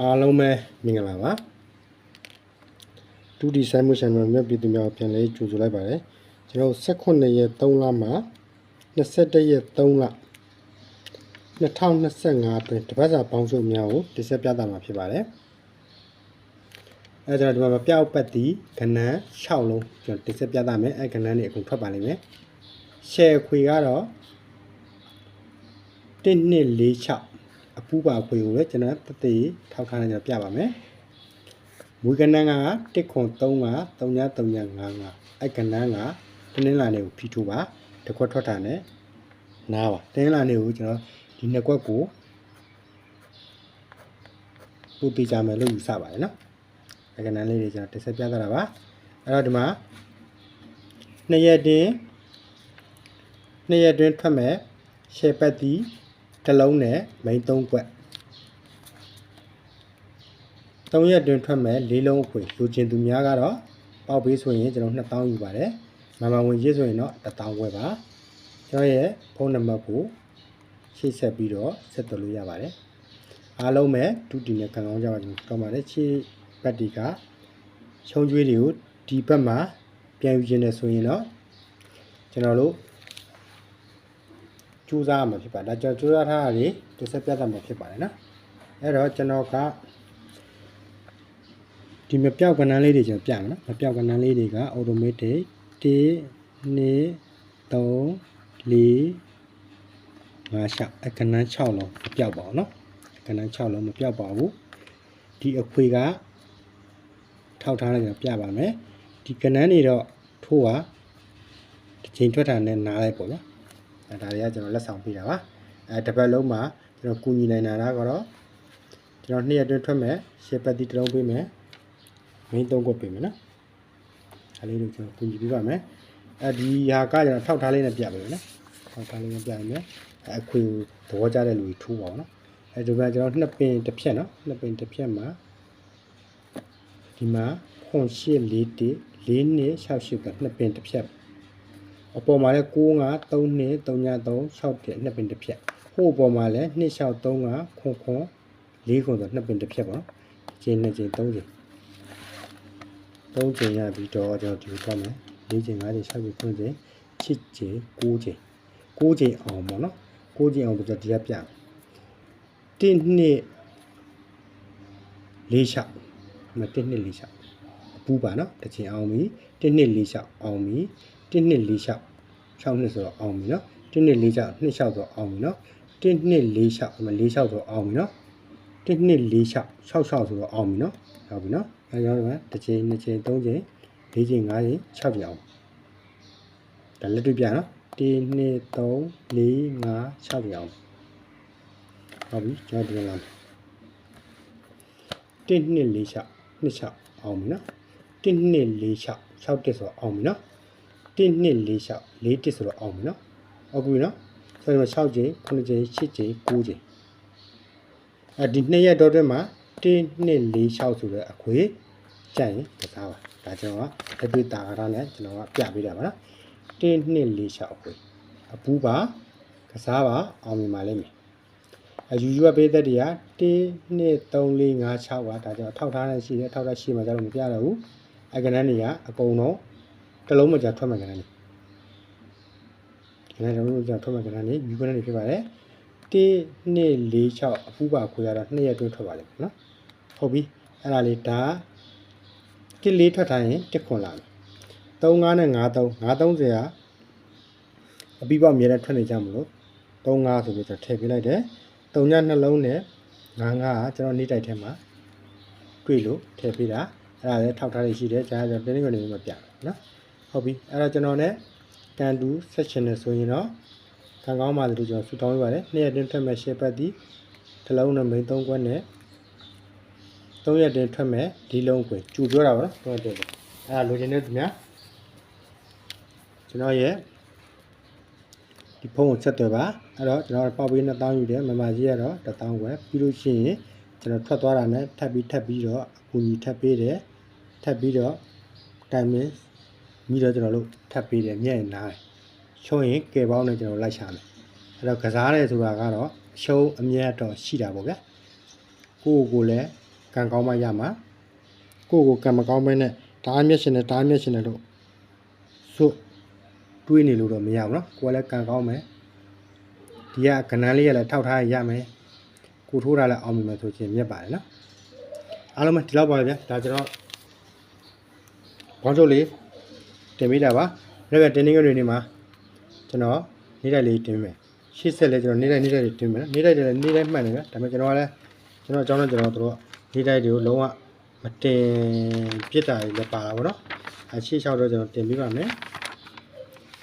အားလုံးပဲမင်္ဂလာပါဒုတိဆိုင်မှုရှင်တို့မြတ်ပြည်သူများပြန်လဲကြိုဆိုလိုက်ပါတယ်ကျွန်တော်18ရက်3လမှာ21ရက်3လ2025တွင်တပတ်စာပေါင်းစုများကိုတင်ဆက်ပြသမှာဖြစ်ပါတယ်အဲဒါကျွန်တော်ဒီမှာမပြောက်ပတ်သည့်ကဏ္ဍ6လုံးကျွန်တော်တင်ဆက်ပြသမယ်အဲကဏ္ဍတွေအကုန်ထွက်ပါလိမ့်မယ်ရှယ်ခွေကတော့1246အပူပါခွေကိုလည်းကျွန်တော်တတိထောက်ထားနေကျွန်တော်ပြပါမယ်မူကဏ္ဍက1035335အဲ့ကဏ္ဍကတင်းင်းလာနေကိုဖိထိုးပါတစ်ခွက်ထွက်တာနဲ့နားပါတင်းင်းလာနေကိုကျွန်တော်ဒီနှစ်ခွက်ကိုပို့ပေးကြမယ်လို့ယူဆပါတယ်နော်အဲ့ကဏ္ဍလေးတွေကျွန်တော်တစ်ဆက်ပြသတာပါအဲ့တော့ဒီမှာ2ရက်တွင်ထွက်မယ်ရှယ်ပတ်တီတစ်လုံးနဲ့မိန်3ခွက်3ရက်တွင်ထွက်မယ်4လုံးအခွေလူချင်းသူများကတော့ပေါက်ပေးဆိုရင်ကျွန်တော်2000ယူပါတယ်မမဝင်ရေးဆိုရင်တော့1000ဝယ်ပါကျွန်တော်ရဲ့ဖုန်းနံပါတ်ကိုချိတ်ဆက်ပြီးတော့ဆက်သွယ်လို့ရပါတယ်အားလုံးပဲဒုတိယနဲ့ခံကောင်းကြပါကျွန်တော်တောင်းပါတယ်ချိပတ်တီကချုံကျွေးတွေကိုဒီဘက်မှာပြန်ယူခြင်းနဲ့ဆိုရင်တော့ကျွန်တော်တို့ကြိုးစားမှာဖြစ်ပါတယ်ဒါကြောင့်ကြိုးစားထားတာတွေတစ်ဆက်ပြတ်တာမှာဖြစ်ပါတယ်နော်အဲ့တော့ကျွန်တော်ကဒီမပြောက်ကဏ္ဍလေးတွေကျွန်တော်ပြမယ်နော်မပြောက်ကဏ္ဍလေးတွေက automatic 1 2 3 4 5အခဏ6လုံးမပြောက်ပါဘူးနော်အခဏ6လုံးမပြောက်ပါဘူးဒီအခွေကထောက်ထားလိုက်ကျွန်တော်ပြပါမယ်ဒီကဏ္ဍတွေတော့ထိုးပါတစ်ချိန်ထွက်တာနဲ့နားလိုက်ပေါ့ဗျာဒါတွေကကျွန်တော်လက်ဆောင်ပေးတာပါတစ်ပတ်လုံးမှာကျွန်တော်ကူညီနိုင်တာကတော့ကျွန်တော်2ရက်တွင်းထွက်မယ်ရှယ်ပတ်တီတစ်လုံးပေးမယ်မင်း3ခွက်ပေးမယ်နော်ဒါလေးတို့ကျွန်တော်ကူညီပေးပါမယ်ဒီဟာကကျွန်တော်ထောက်ထားလေးနဲ့ပြပါမယ်နော်ထောက်ထားလေးနဲ့ပြရမယ်အခွေသဘောကျတဲ့လူကြီးထိုးပါအောင်နော်ဒီမှာကျွန်တော်2ပင်တစ်ဖြက်နော်2ပင်တစ်ဖြက်မှာဒီမှာ0841 4268က2ပင်တစ်ဖြက်အပေါ်မှာလည်း95323363တဲ့2ပင်တစ်ဖြက်ဟိုအပေါ်မှာလည်း2635ခွန်ခွန်4ခွန်ဆို2ပင်တစ်ဖြက်ပါနော်ကျင်း2ကျင်း3ကျင်း3ကျင်းရပြီးတော့ကျွန်တော်ဒီသွားမယ်4ကျင်း5ကျင်း6ကျင်း9ကျင်း7ကျင်း9ကျင်း9ကျင်းအောင်ပေါ့နော်9ကျင်းအောင်ဆိုတော့ဒီကပြ1 2 4 6မ1 2 4 6အပူပါနော်တစ်ချိန်အောင်ပြီ1 2 4 6အောင်ပြီ1 2 4 6 6နှစ်ဆိုတော့အောင်ပြီနော်1 2 4 6 2 6ဆိုတော့အောင်ပြီနော်1 2 4 6အမ4 6ဆိုတော့အောင်ပြီနော်1 2 4 6 6 6ဆိုတော့အောင်ပြီနော်ဟုတ်ပြီနော်အဲကြောင့်ဒီမှာတစ်ချိန်2ချိန်3ချိန်4ချိန်5ချိန်6ချိန်အောင်ဒါလက်တွေ့ပြနော်1 2 3 4 5 6ချိန်အောင်ဟုတ်ပြီကျွန်တော်ဒီလာ1 2 4 6 2 6အောင်ပြီနော်1 2 4 6 6တက်ဆိုတော့အောင်ပြီနော်1 2 4 6 4တက်ဆိုတော့အောင်ပြီနော်ဟုတ်ပြီနော်ဆိုတော့6ချိန်9ချိန်10ချိန်9ချိန်ဒီ2ရက်တော့တွင်မှာ1 2 4 6ဆိုတဲ့အခွေကြိုက်ရင်ကစားပါဒါကျွန်တော်ကတတွေ့တာရနဲ့ကျွန်တော်ကပြပေးတာပါနော်1 2 4 6အခွေအပူပါကစားပါအောင်မြင်ပါလိမ့်မယ်ယူယူပေးတဲ့တွေက1 2 3 4 5 6ပါဒါကြောင့်ထောက်ထားနေရှိတယ်ထောက်ထားရှိမှကျတော့မပြတော့ဘူးအကဏ္ဍတွေကအကုန်လုံးတစ်လုံးမကြထွက်မှကဏ္ဍတွေကျွန်တော်တို့ထွက်မှကဏ္ဍတွေယူကဏ္ဍတွေဖြစ်ပါတယ်1 2 4 6အပူပါခွေရတော့2ရက်တွင်းထွက်ပါလိမ့်မယ်နော်ဟုတ်ပြီအဲ့ဒါလေးဒါ1 4ထွက်ထားရင်1ခွန်လာမယ်3 5နဲ့5 3 5 30ကအပြီးပေါက်အမြဲတမ်းထွက်နေကြမလို့3 5ဆိုပြီးကျွန်တော်ထည့်ပေးလိုက်တယ်3ညနှလုံးနဲ့9 9ကကျွန်တော်နေတိုက်ထဲမှာတွေ့လို့ထည့်ပေးတာအဲ့ဒါလည်းထောက်ထားလေးရှိတယ်ကျွန်တော်တင်းနေကနေမှပြနော်ဟုတ်ပြီအဲ့တော့ကျွန်တော် ਨੇ ကန်တူ section နဲ့ဆိုရင်တော့ခံကောင်းပါလို့ကျွန်တော်ဆူတောင်းပေးပါတယ်2ရက်တွင်းထွက်မဲ့ရှယ်ပတ်တီတစ်လုံးနဲ့မိန်3ခွက်နဲ့3ရက်တွင်းထွက်မဲ့ဒီလုံးခွေကျူပြောတာပါနော်3ရက်တွင်းအဲ့ဒါလိုချင်တဲ့သူများကျွန်တော်ရဲ့ဒီဖုန်းကိုဆက်သွယ်ပါအဲ့တော့ကျွန်တော်ပေါက်ပေး2000ယူတယ်မမကြီးကတော့1000ခွဲပြီးလို့ရှိရင်ကျွန်တော်ထွက်သွားတာနဲ့ထပ်ပြီးတော့အကူကြီးထပ်ပေးတယ်ထပ်ပြီးတော့တိုင်မင်းပြီးတော့ကျွန်တော်တို့ထပ်ပေးတယ်မျက်ရည်နားတယ်ရှုံးရင်ကယ်ပေါင်းနဲ့ကျွန်တော်လိုက်ရှာမယ်အဲ့တော့ကစားတယ်ဆိုတာကတော့ရှုံးအမြတ်တော့ရှိတာပေါ့ဗျာကိုလည်း ကန်ကောင်းမှရမှာကိုယ့်ကိုကန်မကောင်းမဲနဲ့ဓာတ်မျက်ရှင်နဲ့ဓာတ်မျက်ရှင်နဲ့လို့စွတ်တွေးနေလို့တော့မရဘူးနော်ကိုယ်လည်းကန်ကောင်းမယ်ဒီကကဏ္ဍလေးရလည်းထောက်ထားရမယ်ကိုထိုးတာလည်းအောင်မြင်မယ်ဆိုချင်းမြတ်ပါတယ်နော်အားလုံးပဲဒီလောက်ပါပဲဗျာဒါကျွန်တော်ဘောင်းချုပ်လေးတင်ပေးတာပါနောက်ပြတင်းနေတွေနေမှာကျွန်တော်နေ့တိုင်းလေးတင်မယ်ရှေ့ဆက်လဲကျွန်တော်နေ့တိုင်းလေးတင်မယ်နေ့တိုင်းလည်းနေ့တိုင်းမှတ်နေဗျာဒါပေမဲ့ကျွန်တော်ကလည်းကျွန်တော်အကြောင်းနဲ့ကျွန်တော်တို့နေ့တိုင်းတွေကိုလုံးဝမတင်ပြစ်တာတွေလည်းပါတာပေါ့နော်အရှေ့လျှောက်တော့ကျွန်တော်တင်ပေးပါမယ်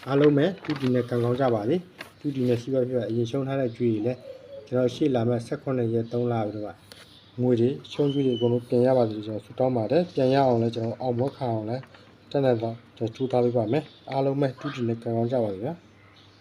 အားလုံးပဲတူတီနဲ့ကံကောင်းကြပါစေတူတီနဲ့စီးပွားဖြစ်အရင်ရှုံးထားတဲ့ကြွေတွေလည်းကျွန်တော်ရှေ့လာမဲ့18ရက်3လပြီးတော့ငွေတွေရှုံးကြွေတွေအကုန်လုံးပြင်ရပါစေကျွန်တော်ဆုတောင်းပါတယ်ပြန်ရအောင်လဲကျွန်တော်အောင်မခံအောင်လဲတက်နေတော့ကျွန်တော်ထူထားပေးပါမယ်အားလုံးပဲတူတီနဲ့ကံကောင်းကြပါစေဗျာ